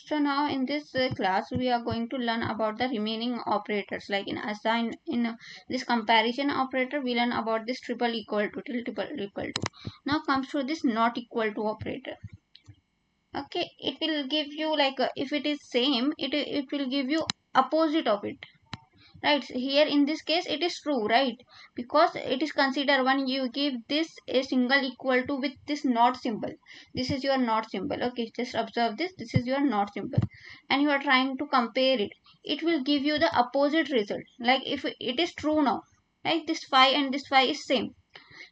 So now in this class we are going to learn about the remaining operators. Like in assign, in this comparison operator we learn about this triple equal to, triple equal to. Now comes to this not equal to operator. Okay, it will give you like if it is same, it will give you opposite of it, right? Here in this case it is true, right? Because it is considered when you give this a single equal to with this not symbol. This is your not symbol. Okay, just observe this. This is your not symbol, and you are trying to compare it. It will give you the opposite result. Like if it is true now, like this phi and this phi is same,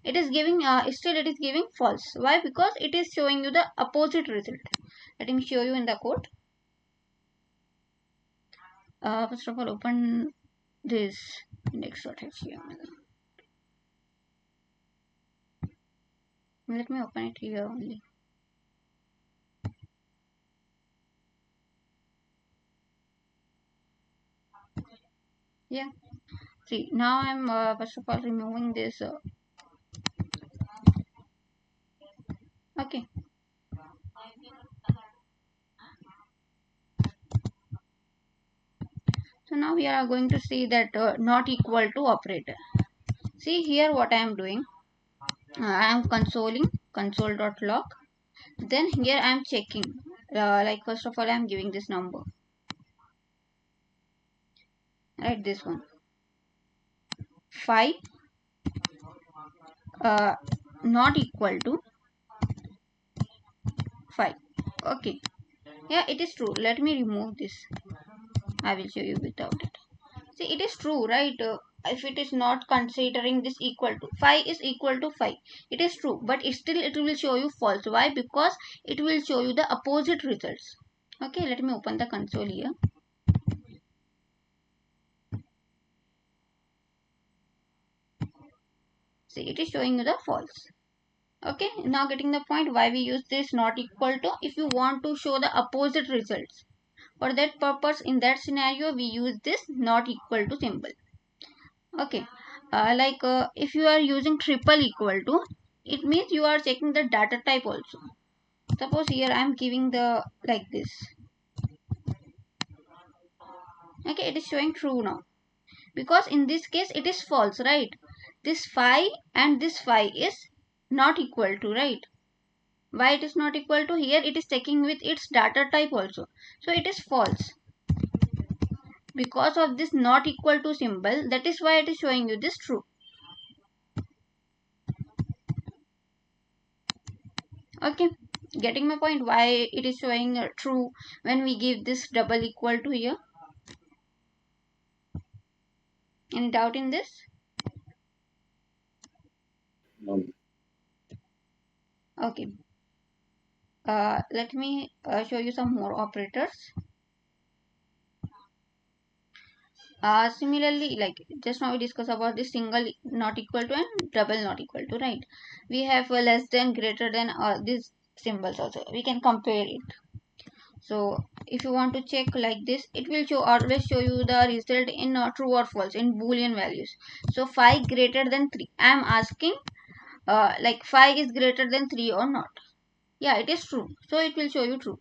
it is giving still it is giving false. Why? Because it is showing you the opposite result. Let me show you in the code. First of all, open this index.html. Let me open it here only. Yeah, see, now I'm first of all removing this. Okay, so now we are going to see that not equal to operator. See here what I am doing. I am consoling console.log. Then here I am checking. Like first of all I am giving this number. Right, this one. Phi not equal to 5. Okay, yeah, it is true. Let me remove this. I will show you without it. See, it is true, right? If it is not considering this equal to, phi is equal to 5, it is true, but still it will show you false. Why? Because it will show you the opposite results. Okay, let me open the console here. See, it is showing you the false. Okay, now getting the point why we use this not equal to. If you want to show the opposite results, for that purpose, in that scenario we use this not equal to symbol. Okay, if you are using triple equal to, it means you are checking the data type also. Suppose here I am giving the like this. Okay, it is showing true now, because in this case it is false, right? This phi and this phi is not equal to, right? Why it is not equal to? Here it is checking with its data type also, so it is false. Because of this not equal to symbol, that is why it is showing you this true. Okay, getting my point why it is showing true when we give this double equal to here. Any doubt in this? No. Okay, let me show you some more operators. Similarly, like just now we discussed about this single not equal to and double not equal to, right? We have a less than, greater than, these symbols also. We can compare it. So if you want to check like this, it will always show you the result in true or false in boolean values. So 5 greater than 3. I am asking like 5 is greater than 3 or not. Yeah, it is true. So it will show you true.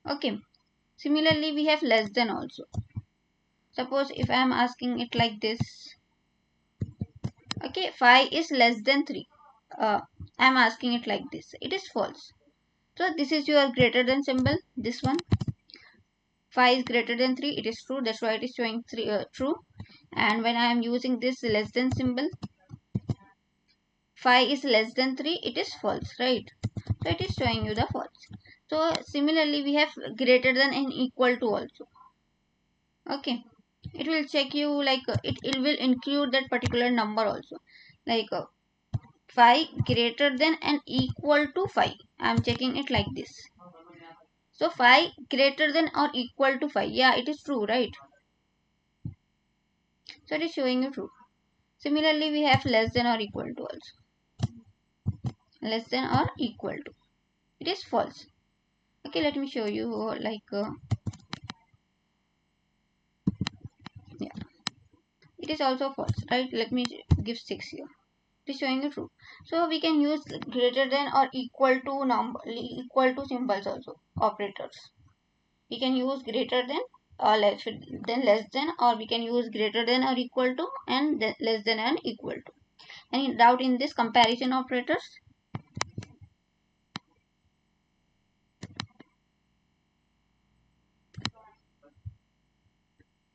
Okay. Similarly, we have less than also. Suppose if I am asking it like this. Okay, 5 is less than 3. I am asking it like this. It is false. So this is your greater than symbol. This one. 5 is greater than 3. It is true. That's why it is showing true. And when I am using this less than symbol, 5 is less than 3. It is false, right? So it is showing you the false. So similarly, we have greater than and equal to also. Okay, it will check you like it will include that particular number also, like 5 greater than and equal to 5. I am checking it like this. So 5 greater than or equal to 5. Yeah, it is true, right? So it is showing you true. Similarly, we have less than or equal to also. Less than or equal to. It is false. Okay, let me show you yeah. It is also false, right? Let me give 6 here. It is showing you true. So we can use greater than or equal to number, equal to symbols also, operators. We can use greater than or less than, or we can use greater than or equal to and less than and equal to. Any doubt in this comparison operators?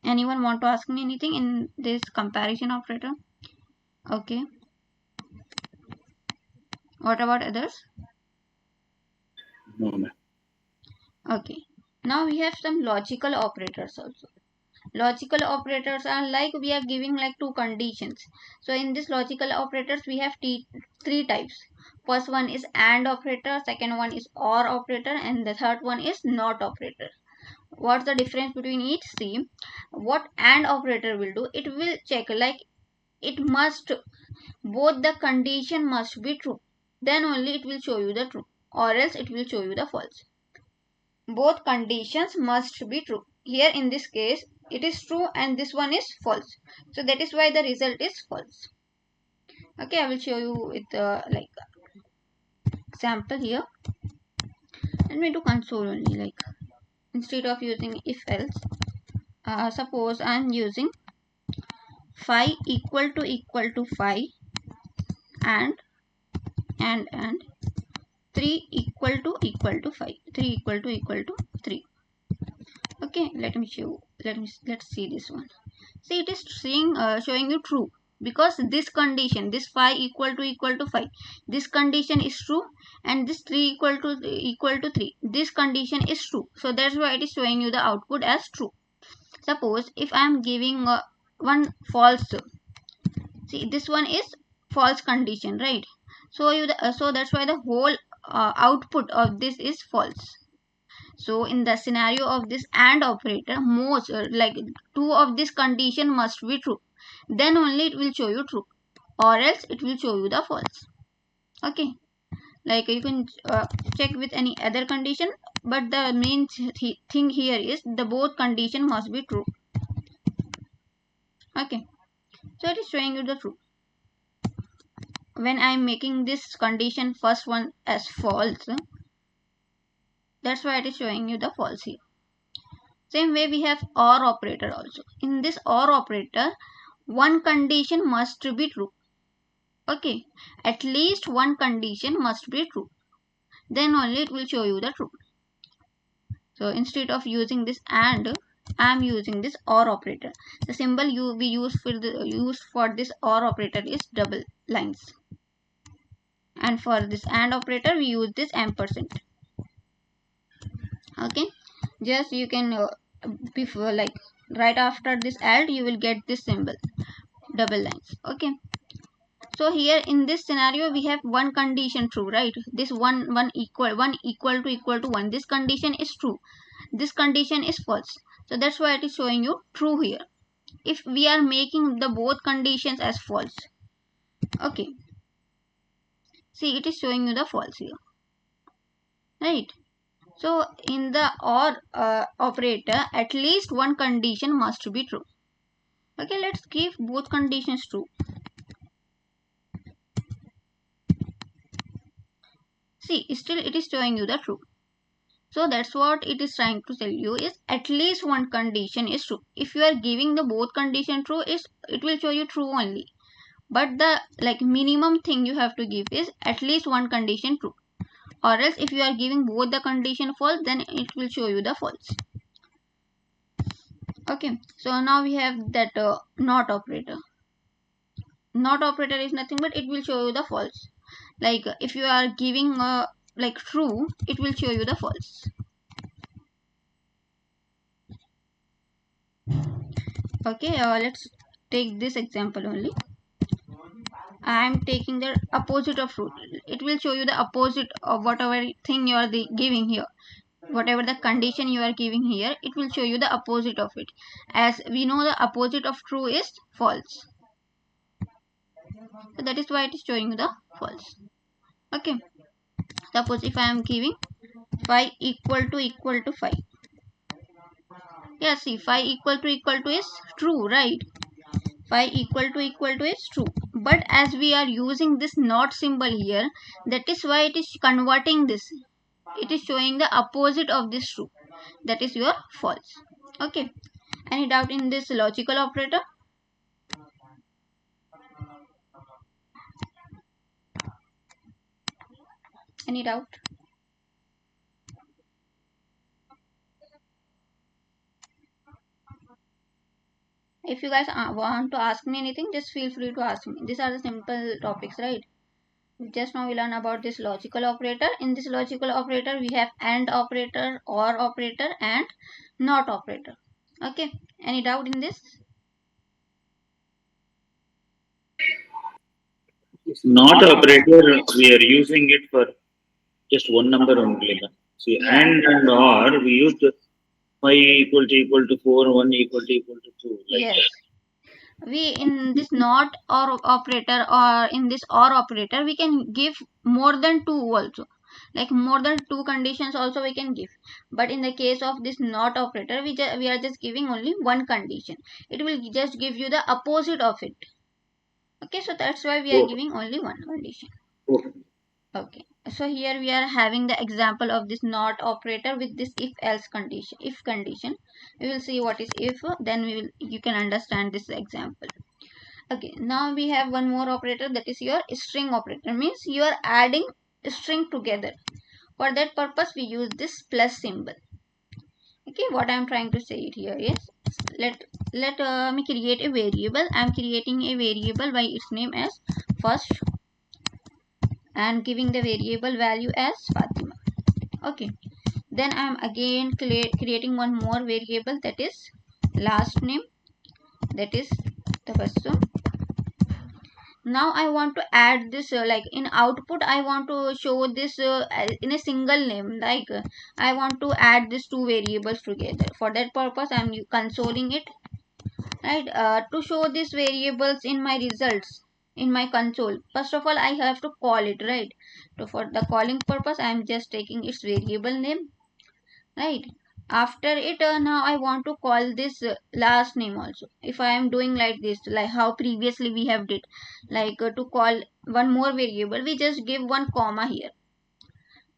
Anyone want to ask me anything in this comparison operator? Okay. What about others? No, ma'am. Okay. Now we have some logical operators also. Logical operators are like we are giving like two conditions. So in this logical operators we have three types. First one is AND operator, second one is OR operator, and the third one is NOT operator. What's the difference between each? See, what AND operator will do, it will check like it must, both the condition must be true, then only it will show you the true, or else it will show you the false. Both conditions must be true. Here in this case it is true and this one is false, so that is why the result is false. Okay, I will show you with like example here. Let me do console only, like instead of using if else, suppose I am using 5 equal to 5 and 3 equal to 5, 3 equal to 3. Okay, let's see this one. See, it is showing you true, because this condition, this 5 equal to 5, this condition is true, and this 3 equal to 3, this condition is true, so that's why it is showing you the output as true. Suppose if I am giving one false, see this one is false condition, right? So so that's why the whole output of this is false. So in the scenario of this AND operator, most like two of this condition must be true, then only it will show you true, or else it will show you the false. Okay, like you can check with any other condition, but the main thing here is the both condition must be true. Okay, so it is showing you the true. When I am making this condition first one as false, that's why it is showing you the false here. Same way we have OR operator also. In this OR operator, one condition must be true. Okay, at least one condition must be true, then only it will show you the true. So instead of using this AND, I am using this OR operator. The symbol we use for this OR operator is double lines, and for this AND operator we use this ampersand. Okay, just you can before, like right after this AND, you will get this symbol, double lines. Okay, so here in this scenario we have one condition true, right? This one equal to 1, this condition is true, this condition is false, so that's why it is showing you true here. If we are making the both conditions as false, okay, see it is showing you the false here, right? So in the OR operator, at least one condition must be true. Okay, let's give both conditions true. See, still it is showing you the true. So that's what it is trying to tell you, is at least one condition is true. If you are giving the both condition true, it will show you true only. But the like minimum thing you have to give is at least one condition true. Or else if you are giving both the condition false, then it will show you the false. Okay, so now we have that not operator. Not operator is nothing but it will show you the false. Like if you are giving like true, it will show you the false. Okay, let's take this example only. I am taking the opposite of true. It will show you the opposite of whatever thing you are giving here. Whatever the condition you are giving here, it will show you the opposite of it. As we know, the opposite of true is false. So that is why it is showing you the false. Okay. Suppose if I am giving 5 equal to 5. Yeah, see 5 equal to is true, right? 5 equal to is true. but as we are using this not symbol here, that is why it is converting this. It is showing the opposite of this true, that is your false. Okay, any doubt in this logical operator? Any doubt? If you guys want to ask me anything, just feel free to ask me. These are the simple topics, right? Just now we learn about this logical operator. In this logical operator we have AND operator, OR operator and NOT operator. Okay, any doubt in this? Not operator, we are using it for just one number only. See, Yeah. and or we used 5 equal to 4, 1 equal to 2. Like Yes. We in this not or operator or in this or operator we can give more than two also, like more than two conditions also we can give. But in the case of this not operator, we are just giving only one condition. It will just give you the opposite of it. Okay, so that's why we are oh, giving only one condition. oh. Okay, so here we are having the example of this not operator with this if else condition. If condition, we will see what is if, then we will, you can understand this example. Okay, now we have one more operator, that is your string operator. Means you are adding string together. For that purpose we use this plus symbol. Okay, what I am trying to say it here is, let me create a variable. I am creating a variable by its name as first and giving the variable value as Fatima. Okay, then I am again creating one more variable, that is last name, that is Tabassum. Now I want to add this like in output I want to show this in a single name, like I want to add these two variables together. For that purpose I am consoling it, right? To show these variables in my results in my console, first of all I have to call it, right? So for the calling purpose I am just taking its variable name, right? After it now I want to call this last name also. If I am doing like this, like how previously we have did, like to call one more variable, we just give one comma here.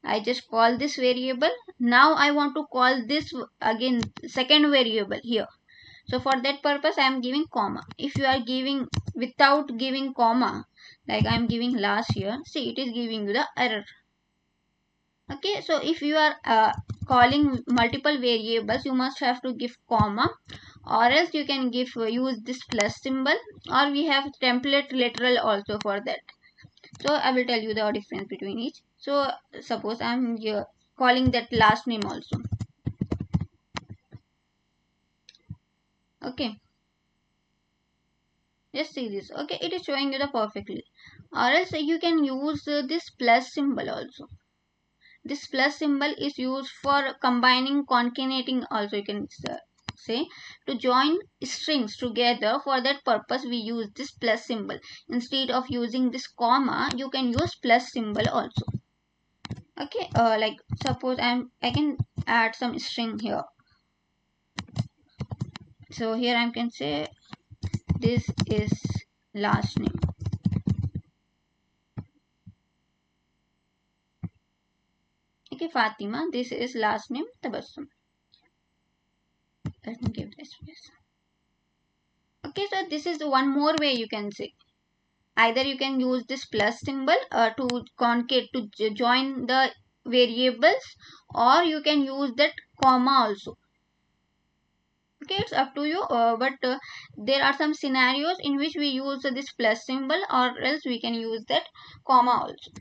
I just call this variable. Now I want to call this again second variable here. So for that purpose I am giving comma. If you are giving without giving comma, like I am giving last here, see it is giving you the error. Okay, so if you are calling multiple variables, you must have to give comma, or else you can give use this plus symbol, or we have template literal also for that. So I will tell you the difference between each. So suppose I am calling that last name also. Okay, just see this. Okay, it is showing you the perfectly, or else you can use this plus symbol also. This plus symbol is used for combining, concatenating also, you can say, to join strings together. For that purpose we use this plus symbol. Instead of using this comma, you can use plus symbol also. Okay, like suppose I can add some string here. So here I can say this is last name. Okay, Fatima, this is last name Tabassum. Let me give this space. Okay, so this is one more way you can say. Either you can use this plus symbol to concate to join the variables, or you can use that comma also. Okay, it's up to you, but there are some scenarios in which we use this plus symbol, or else we can use that comma also.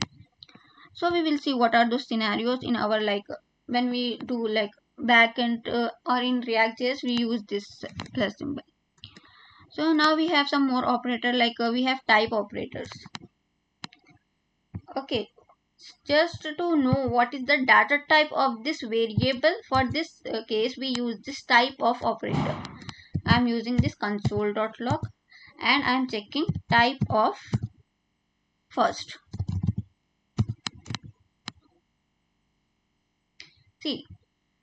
So we will see what are those scenarios in our, like when we do like backend or in React.js we use this plus symbol. So now we have some more operator, like we have type operators. Okay, just to know what is the data type of this variable, for this case we use this type of operator. I am using this console.log and I am checking type of first. See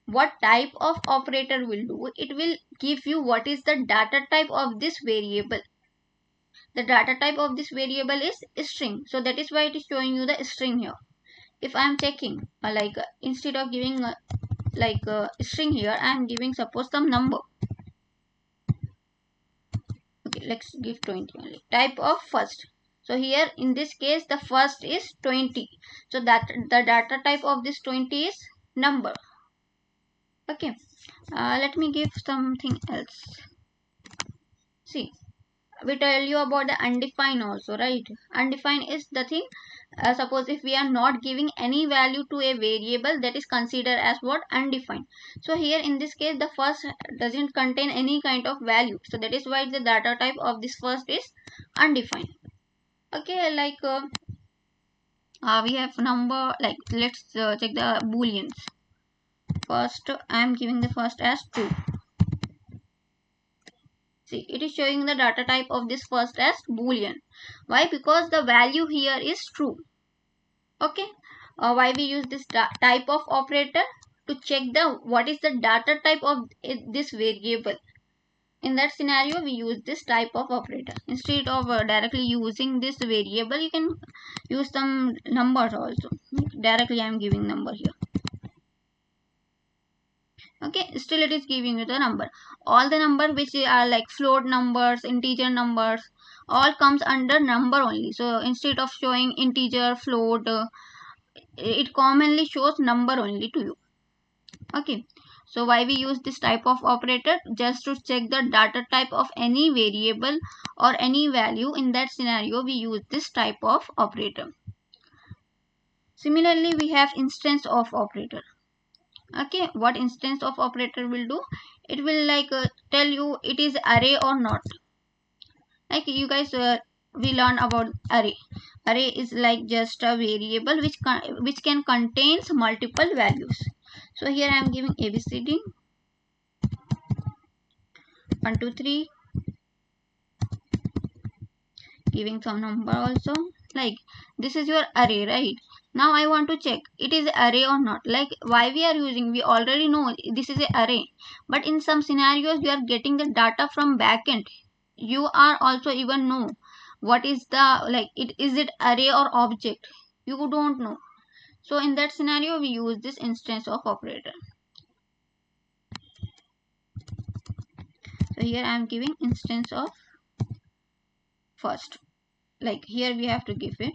what type of operator will do, it will give you what is the data type of this variable. The data type of this variable is string, so that is why it is showing you the string here. If I am checking instead of giving string here, I am giving suppose some number. Okay, let's give 20 only. Type of first. So here in this case the first is 20. So that the data type of this 20 is number. Okay. Let me give something else. See, we tell you about the undefined also, right? Undefined is the thing. Suppose if we are not giving any value to a variable, that is considered as what? Undefined. So here in this case the first doesn't contain any kind of value, so that is why the data type of this first is undefined. Okay, we have number, like let's check the booleans. First I am giving the first as true. See, it is showing the data type of this first as boolean. Why? Because the value here is true. Okay. Why we use this type of operator? To check the what is the data type of this variable. In that scenario we use this type of operator. Instead of directly using this variable, you can use some numbers also. Directly I am giving number here. Okay, still it is giving you the number. All the number which are like float numbers, integer numbers, all comes under number only. So instead of showing integer, float, it commonly shows number only to you. Okay, so why we use this type of operator? Just to check the data type of any variable or any value. In that scenario we use this type of operator. Similarly we have instance of operator. Okay, what instance of operator will do? It will tell you it is array or not. Like you guys we learn about array. Array is like just a variable which can contains multiple values. So here I am giving abcd 1 2 3, giving some number also. Like this is your array, right? Now I want to check it is array or not. Like why we are using, we already know this is a array, but in some scenarios you are getting the data from backend. You are also even know what is the, like it is it array or object, you don't know. So in that scenario we use this instance of operator. So here I am giving instance of first. Like here we have to give it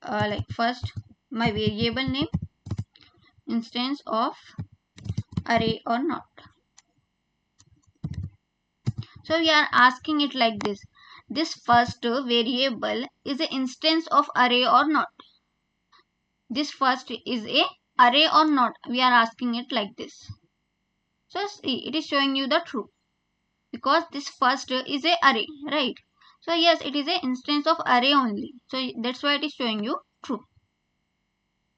like first my variable name, instance of array or not. So we are asking it like this first variable is an instance of array or not. This first is a array or not, we are asking it like this. So see, it is showing you the true because this first is a array, right? So yes, it is a instance of array only, so that's why it is showing you true.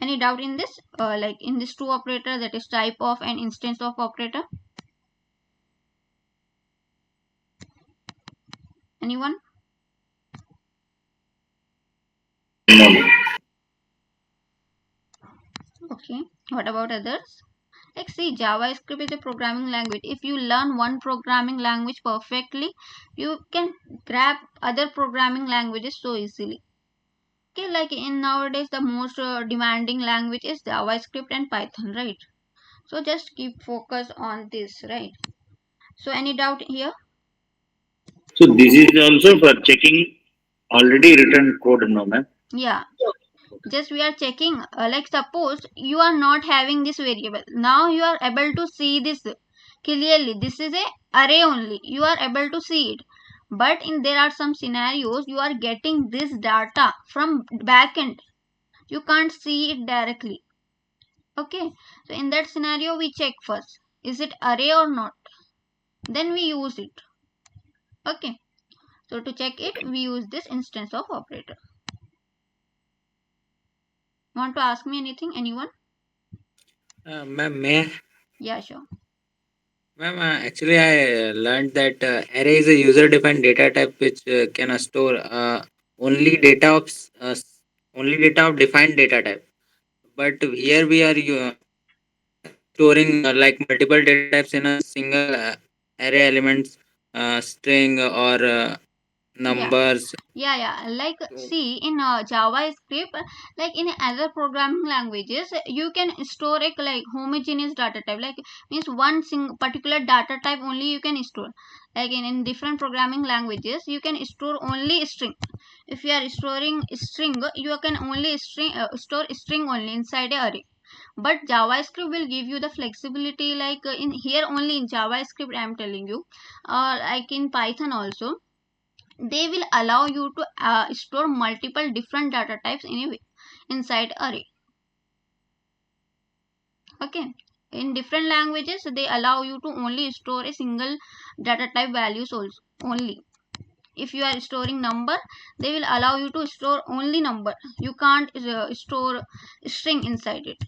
Any doubt in this? Like in this true operator, that is type of an instance of operator. Anyone? No. Okay. What about others? Like see, JavaScript is a programming language. If you learn one programming language perfectly, you can grab other programming languages so easily. Okay, like in nowadays the most demanding language is JavaScript and Python, right? So just keep focus on this, right? So any doubt here? So this is also for checking already written code, no, ma'am? Yeah. Just we are checking, like suppose you are not having this variable, now you are able to see this clearly, this is a array only, you are able to see it. But in there are some scenarios you are getting this data from backend, you can't see it directly. Okay, so in that scenario we check first is it array or not, then we use it. Okay, so to check it we use this instance of operator. Want to ask me anything, anyone? Ma'am, may I? Yeah, sure. Ma'am, actually, I learned that array is a user-defined data type which can store only data of only data of defined data type. But here we are storing like multiple data types in a single array elements. string or Yeah. numbers. Like So, see in JavaScript, like in other programming languages, you can store a like homogeneous data type. Like means one particular data type only you can store. Like in different programming languages, you can store only string. If you are storing string, you can only store string only inside a array. But JavaScript will give you the flexibility. Like in here only in JavaScript, I am telling you, like in Python also, they will allow you to store multiple different data types in inside array. Okay, in different languages they allow you to only store a single data type values also only. If you are storing number, they will allow you to store only number. You can't store string inside it.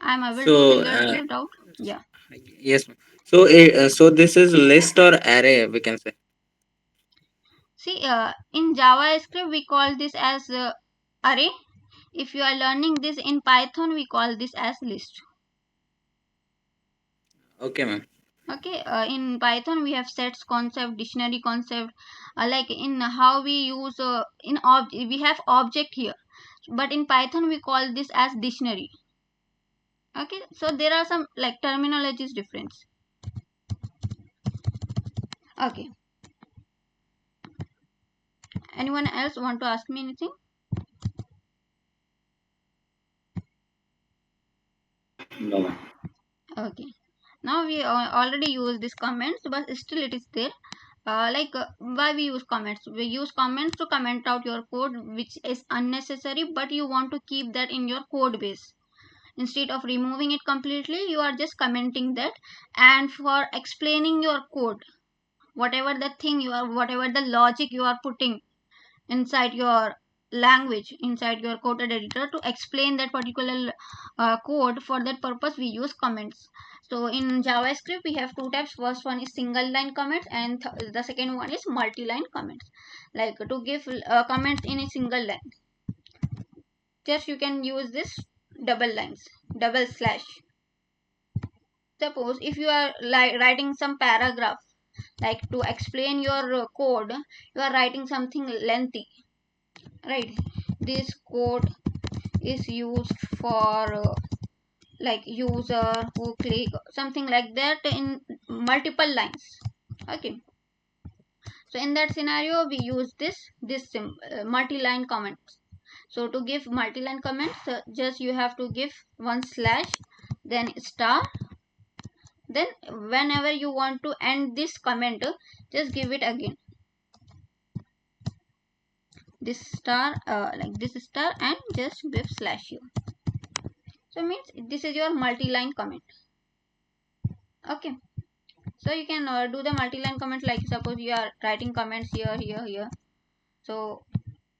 I am able to so clear your doubt. Yeah. yes, ma'am. So so this is list or array, we can say. See, in JavaScript we call this as array. If you are learning this in Python, we call this as list. Okay, ma'am. Okay, in Python we have sets concept, dictionary concept. Like in how we use we have object here, but in Python we call this as dictionary. Okay, so there are some like terminologies difference. Okay, anyone else want to ask me anything? No. Okay, now we already use these comments, but still it is there. Why we use comments? We use comments to comment out your code which is unnecessary, but you want to keep that in your code base. Instead of removing it completely, you are just commenting that. And for explaining your code, whatever the thing you are, whatever the logic you are putting inside your language, inside your coded editor, to explain that particular code, for that purpose we use comments. So in JavaScript we have two types. First one is single line comments, and the second one is multi-line comments. Like to give comments in a single line, just you can use this double lines, double slash. Suppose if you are like writing some paragraph, like to explain your code, you are writing something lengthy, right? This code is used for like user who click something like that in multiple lines. Okay, so in that scenario we use this multi-line comments. So to give multi-line comments, just you have to give one slash, then star, then whenever you want to end this comment, just give it again this star, like this star, and just give slash u. So means this is your multi-line comment. Okay, so you can do the multi-line comment. Like suppose you are writing comments here, so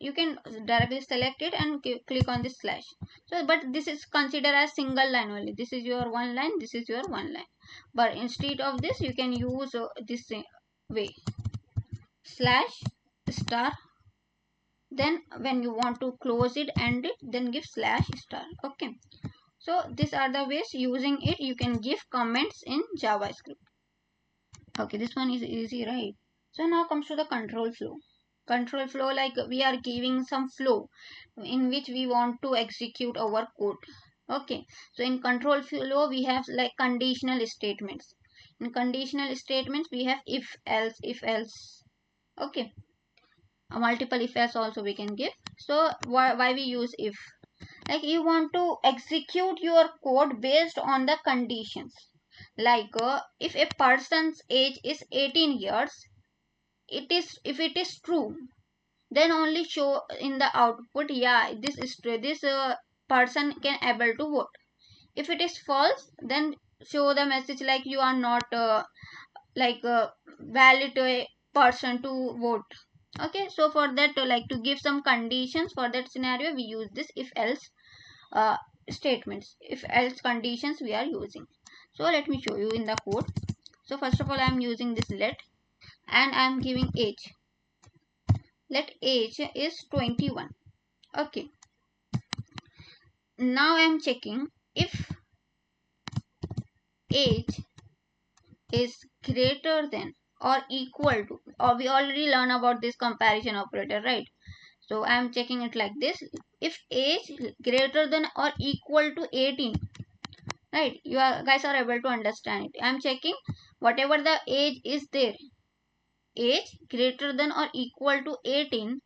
you can directly select it and click on this slash. So but this is considered as single line only. This is your one line, this is your one line. But instead of this you can use this way, slash star, then when you want to close it, end it, then give slash star. Okay, so these are the ways using it you can give comments in JavaScript. Okay, this one is easy, right? So now comes to the control flow. Control flow, like we are giving some flow in which we want to execute our code. Okay, so in control flow we have like conditional statements. In conditional statements we have if else. Okay, a multiple if else also we can give. So why we use if? Like you want to execute your code based on the conditions. Like if a person's age is 18 years, it is, if it is true, then only show in the output, yeah, this is true, this person can able to vote. If it is false, then show the message like you are not like valid a person to vote. Okay, so for that like to give some conditions, for that scenario we use this if else uh, statements, if else conditions we are using. So let me show you in the code. So first of all I am using this let, and I am giving age. Let age is 21. Okay, now I am checking if age is greater than or equal to, or we already learned about this comparison operator, right? So I am checking it like this. If age greater than or equal to 18, right, you are guys are able to understand it. I am checking whatever the age is there, age greater than or equal to 18.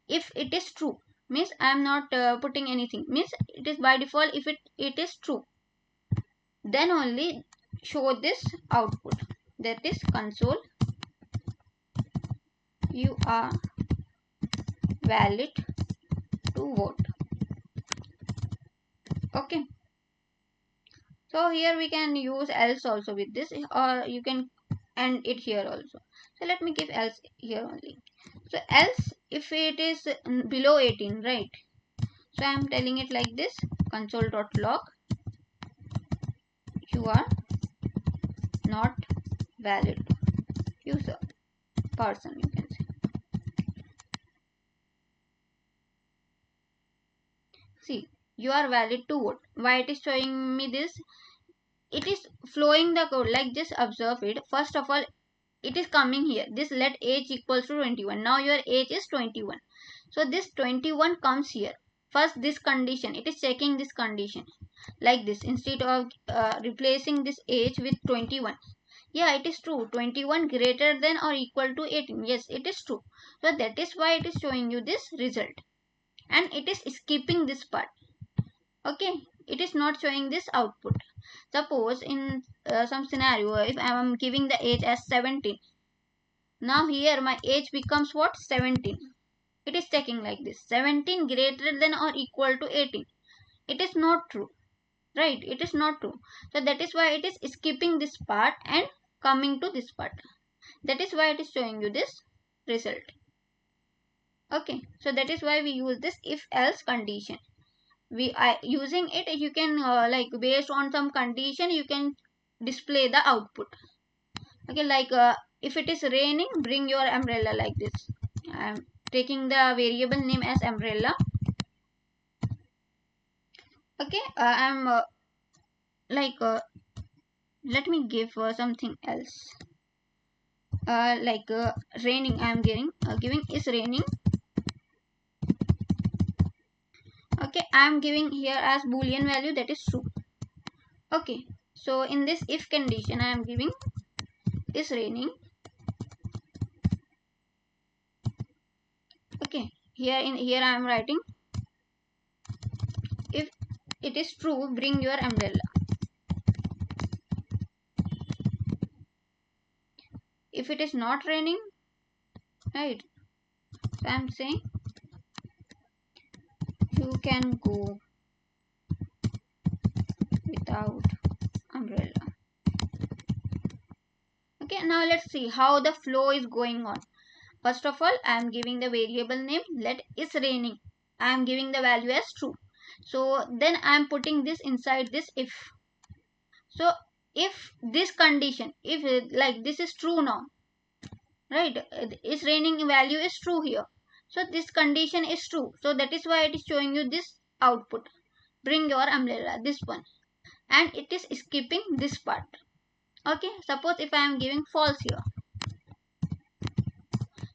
If it is true, means I am not putting anything, means it is by default. If it is true, then only show this output, that is console you are valid to vote. Okay, so here we can use else also with this, or you can end it here also. So let me give else here only. So else if it is below 18, right? So I am telling it like this, console.log you are not valid user person, you can say. See, you are valid to vote. Why it is showing me this? It is flowing the code like just observe it. First of all, it is coming here. This let age equals to 21. Now your age is 21. So this 21 comes here. First this condition. It is checking this condition like this instead of replacing this age with 21. Yeah, it is true. 21 greater than or equal to 18. Yes, it is true. So that is why it is showing you this result. And it is skipping this part. Okay, it is not showing this output. Suppose in some scenario, if I am giving the age as 17, now here my age becomes what? 17. It is checking like this, 17 greater than or equal to 18. It is not true, right? It is not true. So that is why it is skipping this part and coming to this part. That is why it is showing you this result. Okay, so that is why we use this if else condition. We are using it, you can like based on some condition you can display the output. Okay, like if it is raining, bring your umbrella, like this. I am taking the variable name as umbrella. Okay, I am like let me give something else, like raining. I am giving is raining. Okay, I am giving here as boolean value, that is true. Okay, so in this if condition I am giving is raining. Okay, here I am writing if it is true, bring your umbrella. If it is not raining, right, so I am saying you can go without umbrella. Okay, now let's see how the flow is going on. First of all, I am giving the variable name, let is raining. I am giving the value as true. So then I am putting this inside this if. So if this condition, if like this is true now, right, is raining value is true here. So this condition is true. So that is why it is showing you this output. Bring your umbrella, this one. And it is skipping this part. Okay, suppose if I am giving false here,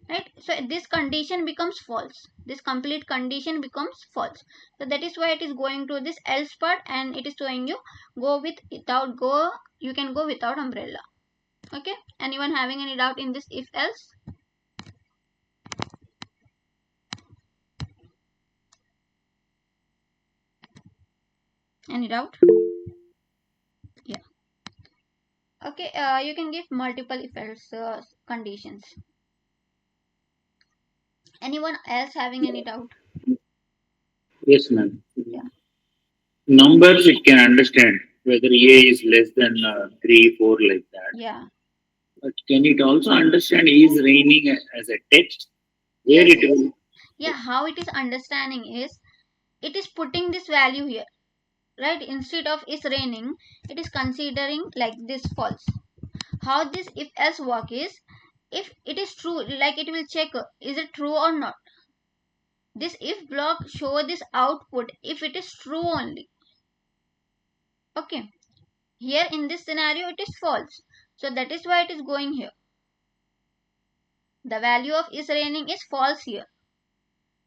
right, so this condition becomes false, this complete condition becomes false. So that is why it is going to this else part and it is showing you without you can go without umbrella. Okay, anyone having any doubt in this if else? Any doubt? Yeah. Okay, you can give multiple if else conditions. Anyone else having any doubt? Yes, ma'am. Yeah. Numbers it can understand whether A is less than 3, 4 like that. Yeah. But can it also understand is raining as a text? Where Yes, it yes. will? Yeah, how it is understanding is it is putting this value here, right? Instead of is raining, it is considering like this false. How this if else work is, if it is true, like it will check is it true or not. This if block show this output if it is true only. Okay, here in this scenario it is false. So that is why it is going here. The value of is raining is false here.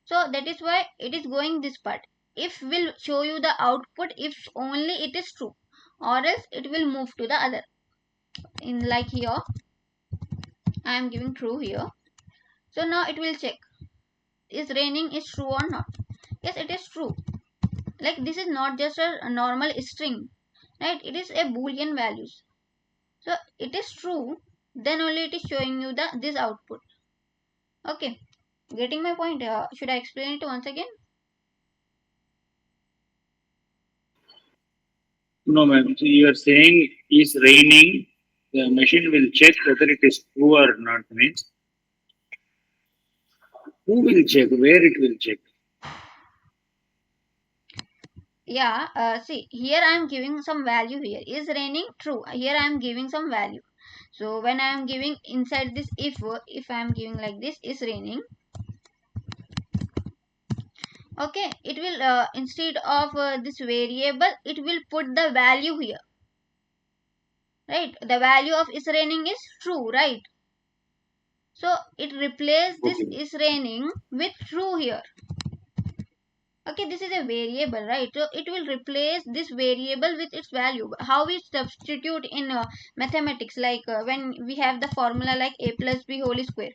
So that is why it is going this part. If will show you the output if only it is true, or else it will move to the other. In like here, I am giving true here. So now it will check is raining is true or not. Yes, it is true. Like this is not just a normal string, right? It is a boolean values. So it is true. Then only it is showing you the this output. Okay, getting my point. Should I explain it once again? No, ma'am. So you are saying is raining, the machine will check whether it is true or not. Means who will check? Where it will check? Yeah, see here I am giving some value here. Is raining true? Here I am giving some value. So when I am giving inside this if I am giving like this is raining, okay, it will instead of this variable it will put the value here, right? The value of is raining is true, right? So it replaces this Okay. is raining with true here. Okay, this is a variable, right? So it will replace this variable with its value. How we substitute in mathematics, like when we have the formula like a plus b whole square.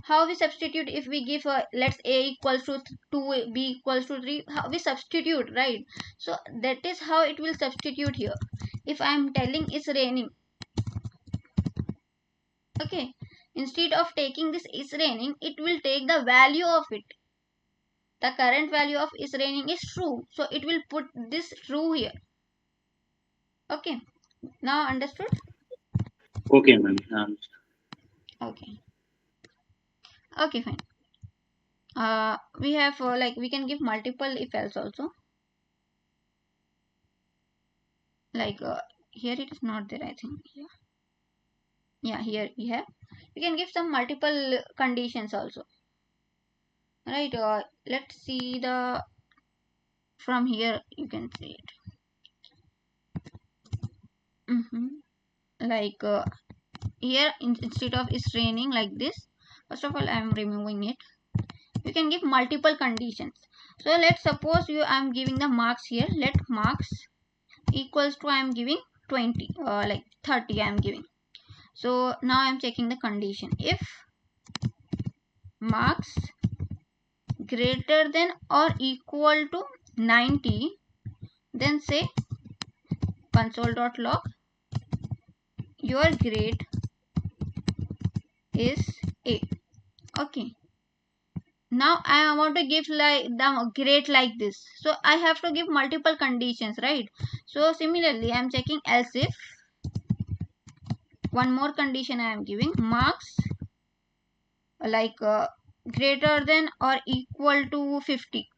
How we substitute if we give let's a equals to 2, b equals to 3, how we substitute, right? So that is how it will substitute here. If I am telling it's raining, okay, instead of taking this is raining, it will take the value of it. The current value of is raining is true, so it will put this true here. Okay, now understood. Okay, ma'am. Okay, okay, fine. We have like we can give multiple if else also, like here it is not there, I think. Yeah, here we have, we can give some multiple conditions also, right? Let's see the from here you can see it. Like here instead of is raining like this, first of all I am removing it. You can give multiple conditions. So let's suppose you I am giving the marks here. Let marks equals to I am giving 20 like 30 I am giving. So now I am checking the condition. If marks greater than or equal to 90, then say console.log your grade is A. Okay, now I want to give like the grade like this, so I have to give multiple conditions, right? So similarly I am checking else if one more condition I am giving marks like greater than or equal to 50.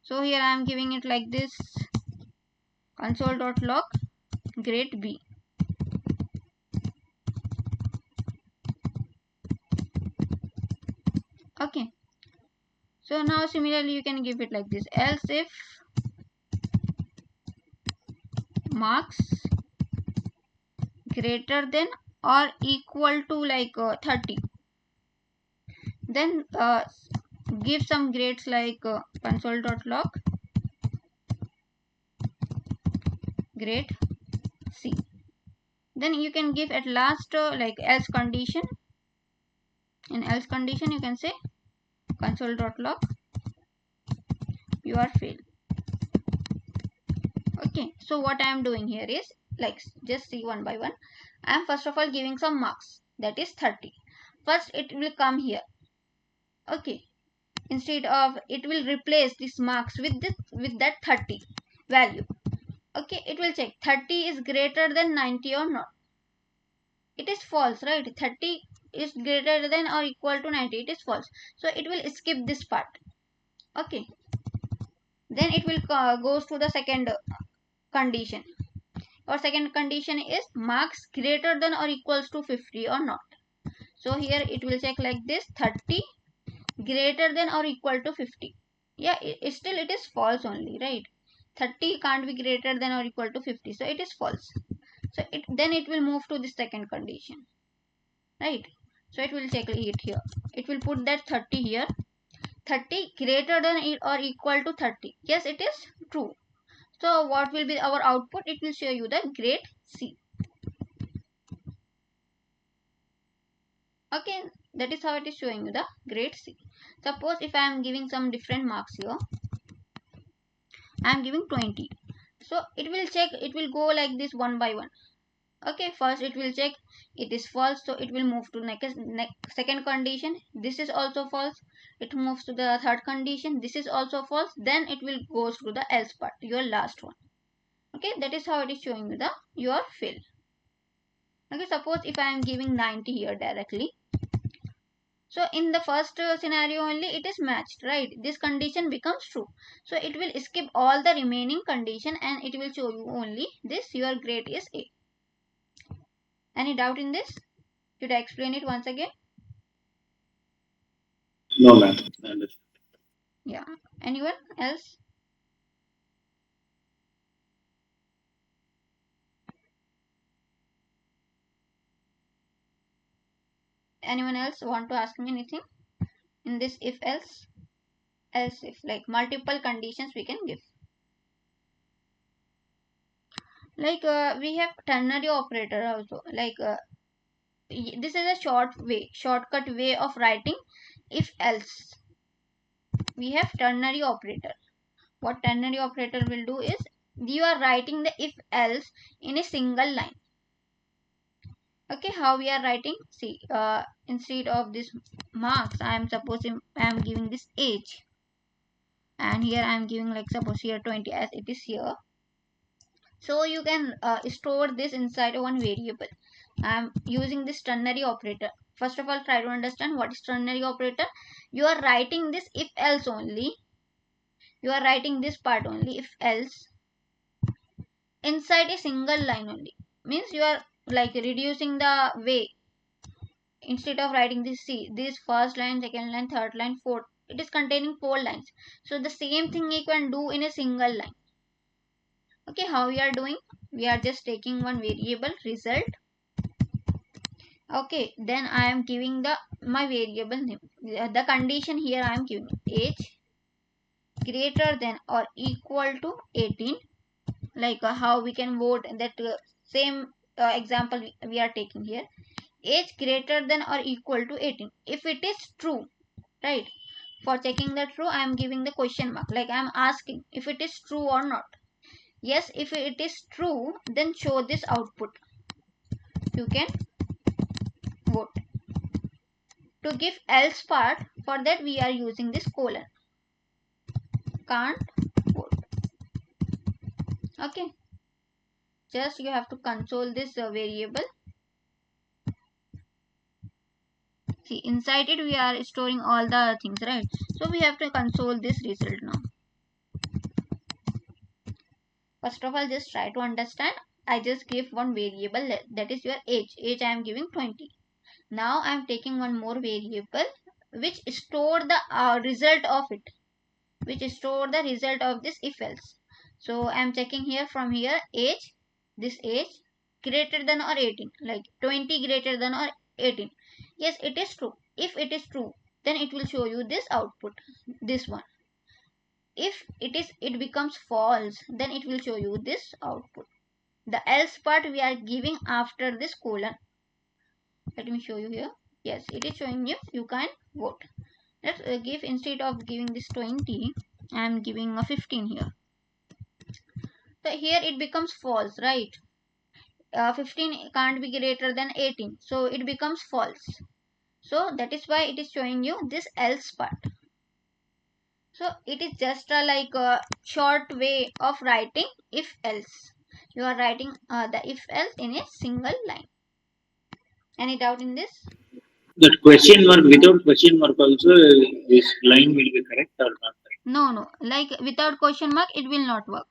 So here I am giving it like this console.log grade B. Okay, so now similarly you can give it like this else if marks greater than or equal to like 30, then give some grades like console.log grade C. Then you can give at last like else condition. In else condition you can say console.log you are failed. Okay, so what I am doing here is like just see one by one. I am first of all giving some marks, that is 30. First it will come here. Okay, instead of it will replace this marks with this with that 30 value. Okay, it will check 30 is greater than 90 or not. It is false, right? 30 is greater than or equal to 90, it is false, so it will skip this part. Okay, then it will goes to the second condition. Our second condition is marks greater than or equals to 50 or not. So here it will check like this 30 greater than or equal to 50. Yeah, still it is false only, right? 30 can't be greater than or equal to 50, so it is false. So then it will move to the second condition, right? So it will check it here. It will put that 30 here. 30 greater than or equal to 30. Yes, it is true. So what will be our output? It will show you the grade C. Okay, that is how it is showing you the grade C. Suppose if I am giving some different marks here, I am giving 20. So it will check, it will go like this one by one. Okay, first it will check it is false, so it will move to second condition. This is also false. It moves to the third condition. This is also false. Then it will goes to the else part, your last one. Okay, that is how it is showing you the your fill. Okay, suppose if I am giving 90 here directly. So in the first scenario only it is matched, right? This condition becomes true. So it will skip all the remaining condition and it will show you only this, your grade is A. Any doubt in this? Should I explain it once again? No, ma'am. Understood. Yeah. Anyone else? Anyone else want to ask me anything in this if else? Else if, like multiple conditions we can give. Like we have ternary operator also. Like this is a shortcut way of writing if else. We have ternary operator. What ternary operator will do is you are writing the if else in a single line. Okay, how we are writing? See, instead of this marks, I am supposing I am giving this age, and here I am giving like suppose here 20 as it is here. So you can store this inside one variable. I am using this ternary operator. First of all, try to understand what is ternary operator. You are writing this if else only. You are writing this part only if else inside a single line only. Means you are like reducing the way. Instead of writing this, see this first line, second line, third line, fourth, it is containing 4 lines. So the same thing you can do in a single line. Okay, how we are doing? We are just taking one variable result. Okay, then I am giving the my variable name. The condition here I am giving age greater than or equal to 18. Like how we can vote that same example we are taking here. Age greater than or equal to 18. If it is true, right? For checking the true, I am giving the question mark. Like I am asking if it is true or not. Yes, if it is true, then show this output. You can vote. To give else part, for that we are using this colon. Can't vote. Okay. Just you have to console this variable. See, inside it we are storing all the things, right? So we have to console this result now. First of all, just try to understand. I just give one variable, that is your age. Age I am giving 20. Now I am taking one more variable which store the result of it. Which store the result of this if else. So I am checking here from here age. This age greater than or 18. Like 20 greater than or 18. Yes, it is true. If it is true, then it will show you this output. This one. If it becomes false, then it will show you this output. The else part we are giving after this colon. Let me show you here. Yes, it is showing you can vote. Let's give, instead of giving this 20, I am giving a 15 here. So here it becomes false, right? 15 can't be greater than 18, so it becomes false. So that is why it is showing you this else part. So it is just like a short way of writing if else. You are writing the if else in a single line. Any doubt in this? That question mark, without question mark also, this line will be correct or not correct? No. Like without question mark, it will not work.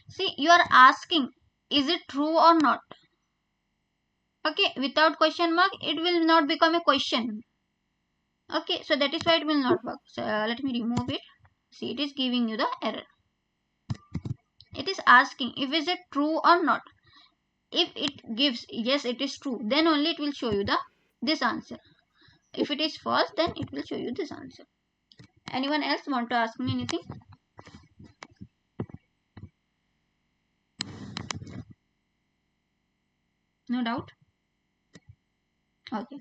See, you are asking, is it true or not? Okay, without question mark, it will not become a question. Okay, so that is why it will not work. So let me remove it. See, it is giving you the error. It is asking if is it true or not. If it gives yes it is true, then only it will show you this answer. If it is false, then it will show you this answer. Anyone else want to ask me anything? No doubt. Okay.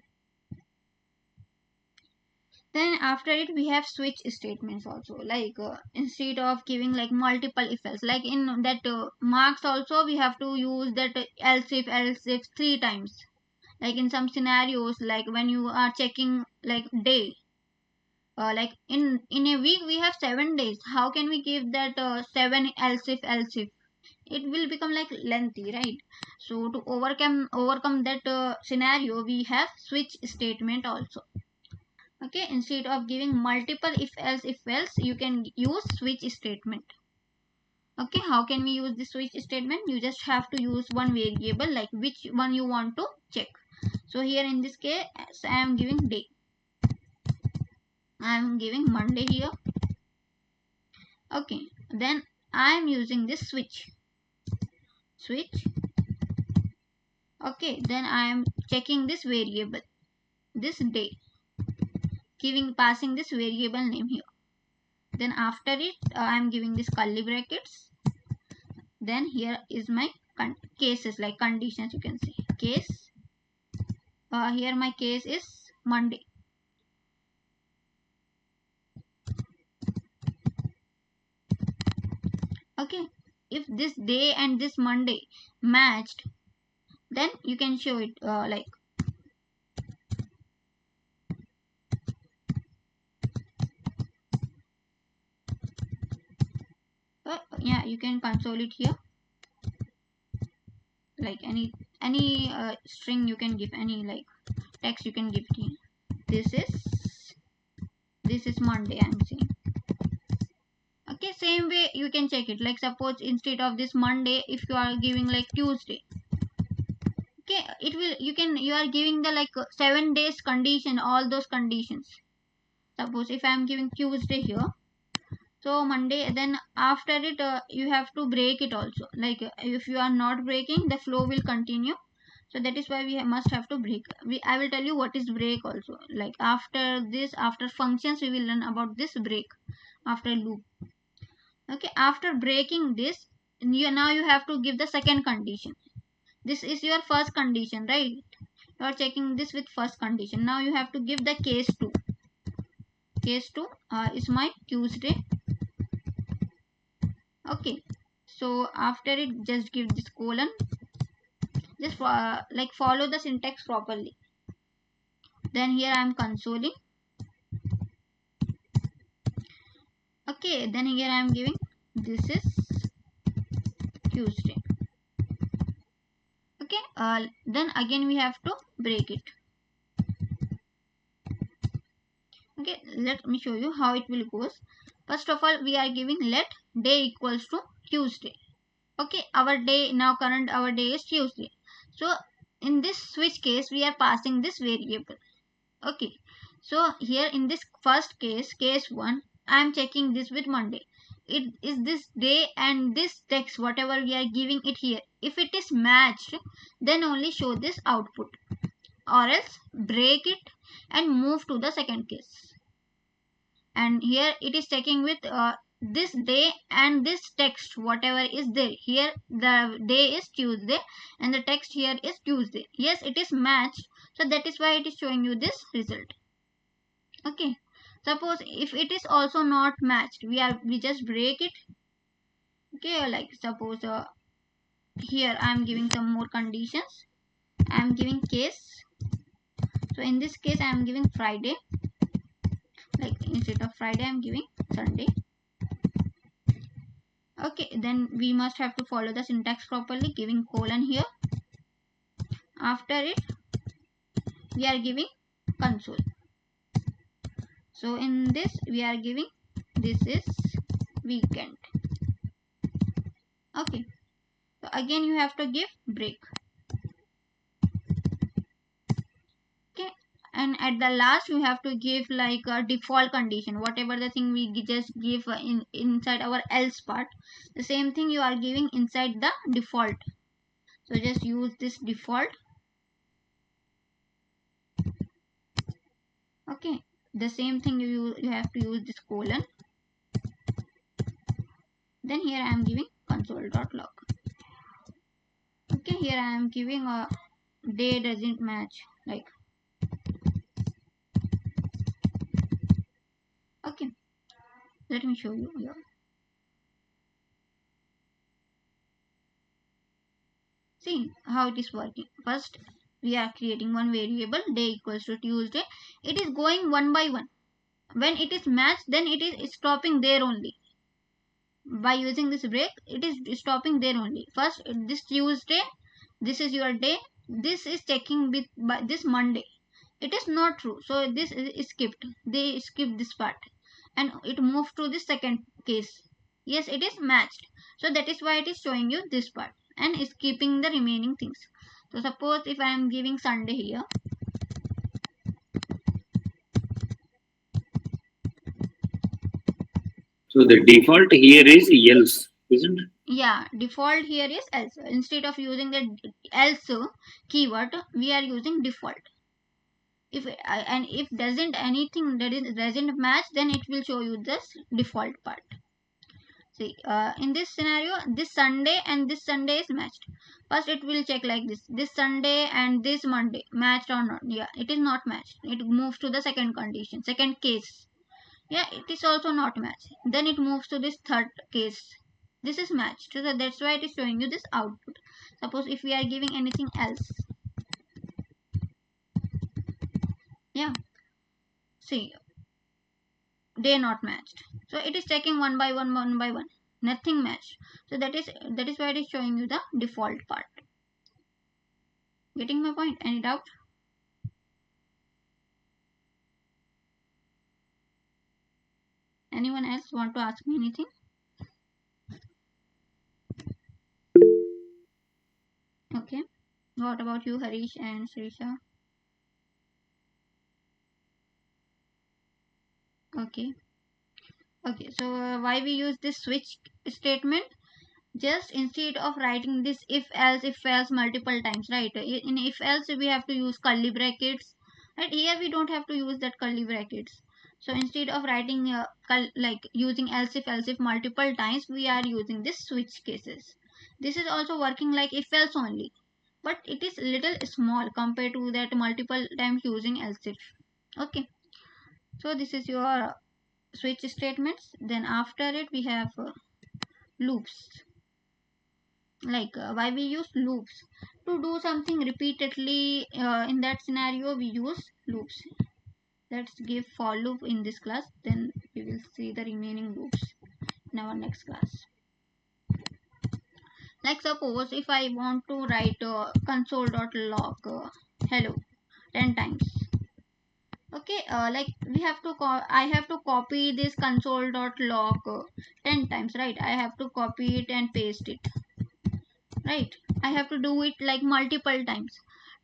Then after it we have switch statements also, like instead of giving like multiple if else, like in that marks also we have to use that else if 3 times. Like in some scenarios, like when you are checking like day, like in a week we have 7 days, how can we give that 7 else if it will become like lengthy, right? So to overcome that scenario, we have switch statement also. Okay, instead of giving multiple if else you can use switch statement. Okay, how can we use the switch statement? You just have to use one variable, like which one you want to check. So here in this case I am giving day, I am giving Monday here. Okay, then I am using this switch. Okay, then I am checking this variable, this day, passing this variable name here. Then after it I am giving this curly brackets. Then here is my cases, like conditions, you can see case. Here my case is Monday. Okay, if this day and this Monday matched, then you can show it like yeah, you can console it here, like any string you can give, any like text you can give it here. This is Monday, I'm saying. Okay, same way you can check it, like suppose instead of this Monday, if you are giving like Tuesday, okay, it will, you are giving the like 7 days condition, all those conditions. Suppose if I am giving Tuesday here, so Monday, then after it you have to break it also, like if you are not breaking, the flow will continue. So that is why we must have to break. I will tell you what is break also, like after this, after functions we will learn about this break after loop. Okay, after breaking this, now you have to give the second condition. This is your first condition, right? You are checking this with first condition. Now you have to give the case 2. Case 2 is my Tuesday. Okay, so after it, just give this colon. Just like follow the syntax properly. Then here I am consoling. Okay, then here I am giving this is Tuesday. Okay, then again we have to break it. Okay, let me show you how it will goes. First of all, we are giving let day equals to Tuesday. Okay, our day now, current our day is Tuesday. So in this switch case we are passing this variable. Okay, so here in this first case 1, I am checking this with Monday. It is this day and this text whatever we are giving it here, if it is matched, then only show this output, or else break it and move to the second case. And here it is checking with this day and this text whatever is there. Here the day is Tuesday and the text here is Tuesday. Yes, it is matched, so that is why it is showing you this result. Okay, suppose if it is also not matched, we just break it. Okay, like suppose here I am giving some more conditions. I am giving case, so in this case I am giving Friday, like instead of Friday I am giving Sunday. Okay, then we must have to follow the syntax properly, giving colon here. After it we are giving console. So in this we are giving this is weekend. Okay, so again you have to give break. Okay, and at the last you have to give like a default condition, whatever the thing we just give inside our else part, the same thing you are giving inside the default. So just use this default. Okay, the same thing you have to use this colon. Then here I am giving console.log. Okay, here I am giving a day doesn't match, like, okay, let me show you here. See how it is working. First we are creating one variable day equals to Tuesday. It is going one by one. When it is matched, then it is stopping there only. By using this break, it is stopping there only. First this Tuesday, this is your day, this is checking with by this Monday. It is not true, so this is skipped. They skip this part and it moved to the second case. Yes, it is matched, so that is why it is showing you this part and is keeping the remaining things. So suppose if I am giving Sunday here, So the default here is else, isn't it? yeah, default here is else. Instead of using the else keyword, we are using default. If and if doesn't anything that is doesn't match, then it will show you this default part. See, in this scenario, this Sunday and this Sunday is matched. First it will check like this Sunday and this Monday matched or not. Yeah, it is not matched. It moves to the second condition, second case. Yeah, it is also not matched. Then it moves to this third case. This is matched, so that's why it is showing you this output. Suppose if we are giving anything else, yeah, see, day not matched, so it is checking one by one, nothing matched. So that is why it is showing you the default part. Getting my point? Any doubt? Anyone else want to ask me anything? Okay, what about you, Harish and Srisha? Okay, okay, so why we use this switch statement? Just instead of writing this if else multiple times, right? In if else we have to use curly brackets, right? Here we don't have to use that curly brackets. So instead of writing like using else if multiple times, we are using this switch cases. This is also working like if else only, but it is little small compared to that multiple times using else if. Okay, so this is your switch statements. Then after it we have loops. Like why we use loops? To do something repeatedly, in that scenario we use loops. Let's give for loop in this class, then we will see the remaining loops in our next class. Like suppose if I want to write console.log hello 10 times. Okay, like we have to I have to copy this console.log 10 times, right? I have to copy it and paste it, right? I have to do it like multiple times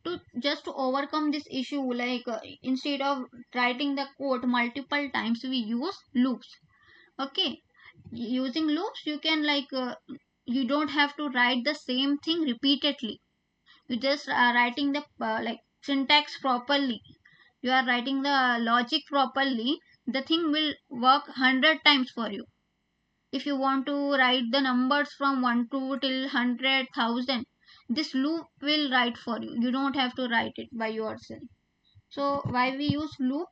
to just to overcome this issue. Like instead of writing the code multiple times, we use loops. Okay, using loops you can like you don't have to write the same thing repeatedly. You just are writing the like syntax properly, you are writing the logic properly, the thing will work 100 times for you. If you want to write the numbers from 1 to till 100,000, this loop will write for you. You don't have to write it by yourself. So why we use loop?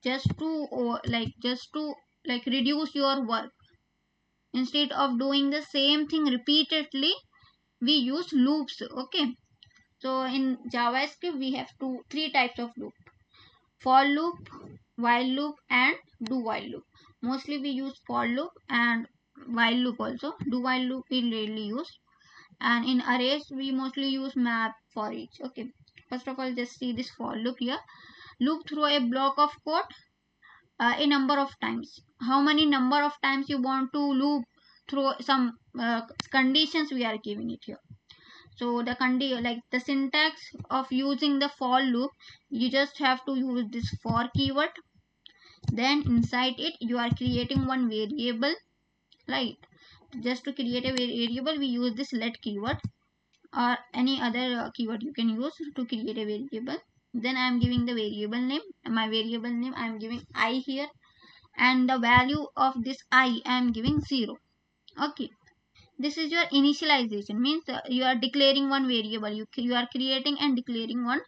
Just to like reduce your work. Instead of doing the same thing repeatedly, we use loops. Okay, so in JavaScript we have three types of loop: for loop, while loop, and do while loop. Mostly we use for loop and while loop also. Do while loop we rarely use. And in arrays we mostly use map for each. Okay, first of all just see this for loop here. Loop through a block of code a number of times. How many number of times you want to loop through some conditions we are giving it here. So the syntax of using the for loop, you just have to use this for keyword. Then inside it you are creating one variable, right? Just to create a variable we use this let keyword, or any other keyword you can use to create a variable. Then I am giving the variable name. My variable name I am giving I here, and the value of this I am giving 0. Okay, this is your initialization, means you are declaring one variable. You are creating and declaring one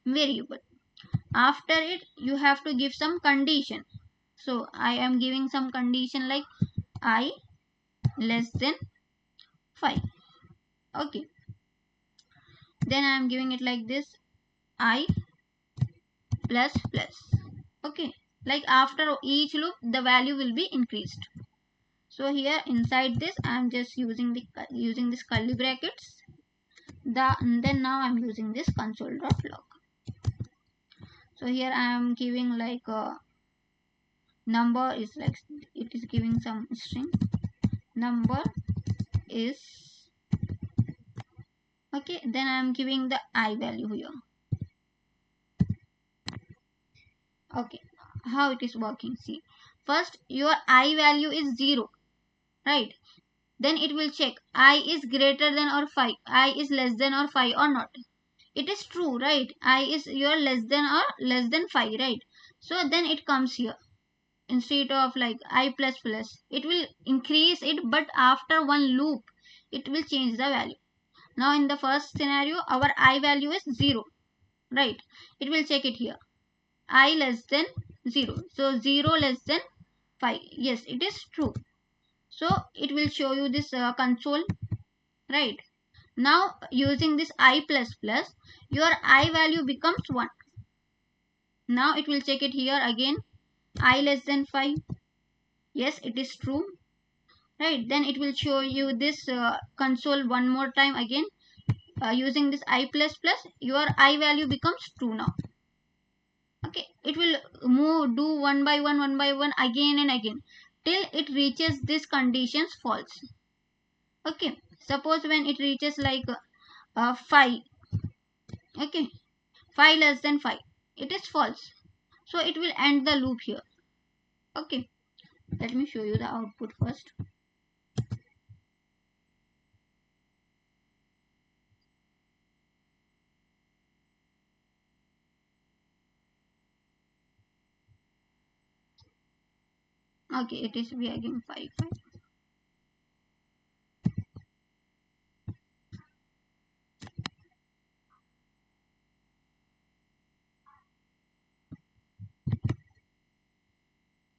variable. After it you have to give some condition. So I am giving some condition like I less than 5. Okay, then I am giving it like this, I plus plus. Okay, like after each loop the value will be increased. So here inside this I am just using this curly brackets. Then now I am using this console.log. So here I am giving like a number is like, it is giving some string, number is, okay. Then I am giving the I value here. Okay, how it is working, see. First your I value is 0, right? Then it will check I is greater than or 5, I is less than or 5 or not. It is true, right? I is your less than or less than 5, right? So then it comes here, instead of like I plus plus, it will increase it, but after one loop it will change the value. Now in the first scenario our I value is 0, right? It will check it here, I less than 0, so 0 less than 5, yes it is true. So it will show you this console, right? Now using this I plus plus, your I value becomes 1. Now it will check it here again, I less than 5, yes it is true, right? Then it will show you this console one more time again, using this I plus plus, your I value becomes 2 now. Okay, it will do one by one again and again till it reaches this conditions false. Okay, suppose when it reaches like 5, okay, 5 less than 5, it is false, so it will end the loop here. Okay, let me show you the output first. Okay, it is we are getting 5 5.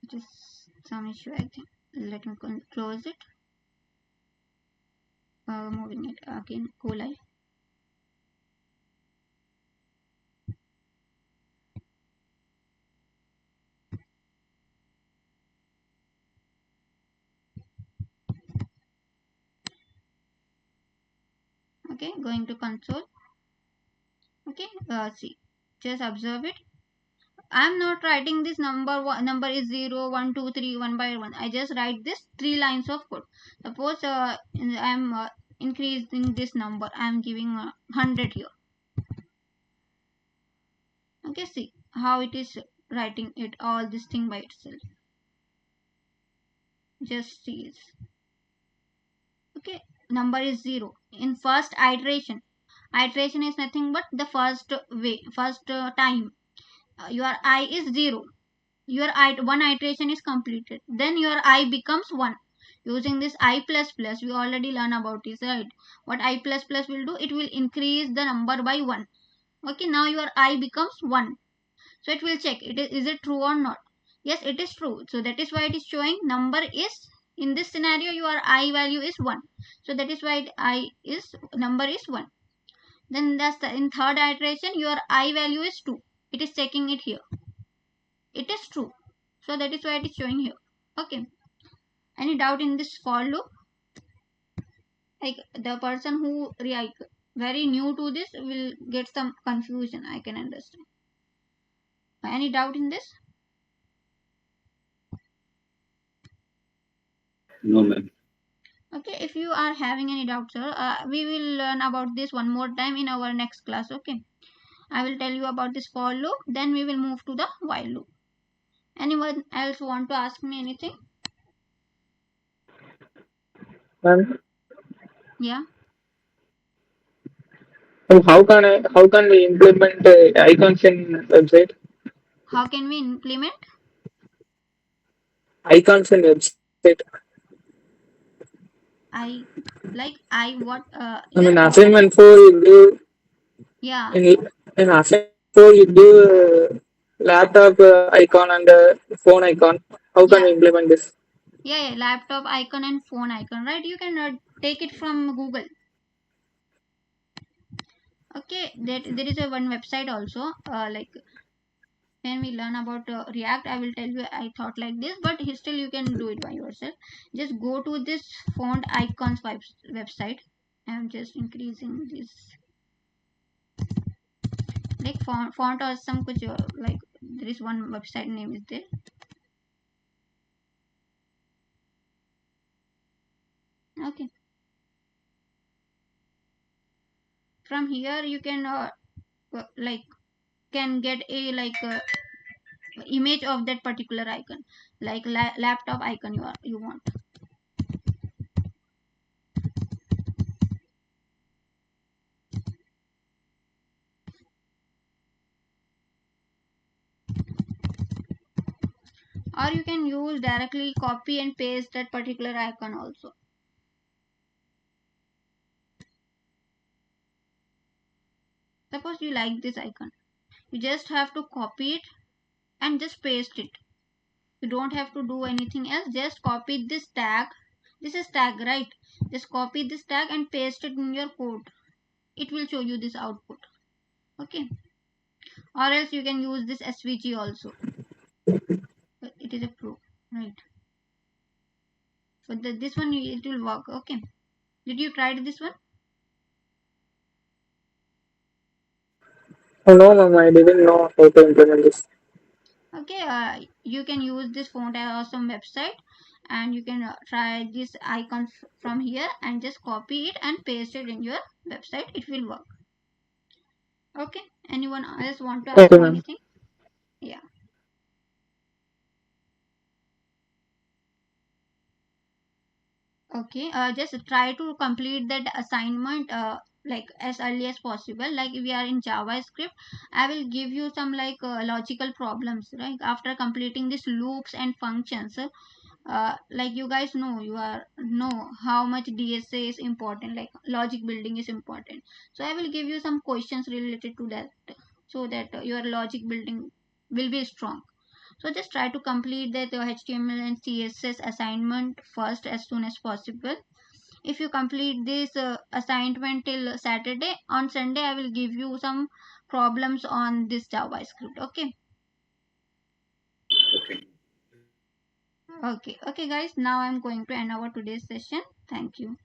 It is some issue I think. Let me close it, moving it again, go live. Okay, going to console. Okay, see, just observe it. I'm not writing this number is 0 1 2 3 1 by 1. I just write this 3 lines of code. Suppose I'm increasing this number, I'm giving 100 here. Okay, see how it is writing it all this thing by itself. Just see it. Okay, number is 0 in first iteration. Iteration is nothing but the first time your I is 0, your one iteration is completed, then your I becomes 1. Using this I plus plus, we already learn about this, right? What I plus plus will do, it will increase the number by 1. Okay, now your I becomes 1, so it will check is it true or not. Yes it is true, so that is why it is showing number is, in this scenario your I value is 1, so that is why number is 1. Then in third iteration your I value is 2, it is checking it here, it is true, so that is why it is showing here. Okay, any doubt in this for loop? Like the person who like very new to this will get some confusion, I can understand. Any doubt in this? No, ma'am. Okay, if you are having any doubts, sir, we will learn about this one more time in our next class. Okay, I will tell you about this for loop, then we will move to the while loop. Anyone else want to ask me anything? And Yeah. how can we implement icons in website? How can we implement? Icons in website. I I what I is mean, it like? assignment 4 you do Yeah, in assignment 4 you do laptop icon and phone icon. How can yeah, we implement this? yeah. Laptop icon and phone icon, right? You can take it from Google. Okay, there is a one website also. Like when we learn about React, I will tell you. I thought like this, but still you can do it by yourself. Just go to this font icons website. I'm just increasing this like font or some kuch like there is one website name is there. Okay, from here you can like can get a image of that particular icon, like laptop icon you want. Or you can use directly copy and paste that particular icon also. Suppose you like this icon, you just have to copy it and just paste it. You don't have to do anything else, just copy this tag. This is tag, right? Just copy this tag and paste it in your code. It will show you this output. Okay, or else you can use this svg also. It is a pro, right? So this one it will work. Okay, did you try this one? Oh no, ma'am, I didn't know how to implement this. Okay, you can use this font awesome website, and you can try this icon from here and just copy it and paste it in your website. It will work. Okay, anyone else want to ask Okay, me ma'am. anything? Yeah. Okay, just try to complete that assignment like as early as possible. Like if we are in Javascript, I will give you some logical problems, right? After completing these loops and functions, like you guys know, you are know how much DSA is important, like logic building is important. So I will give you some questions related to that, so that your logic building will be strong. So just try to complete that HTML and CSS assignment first as soon as possible. If you complete this assignment till Saturday, on Sunday I will give you some problems on this JavaScript. Okay. Okay. Okay, okay guys, now I'm going to end our today's session. Thank you.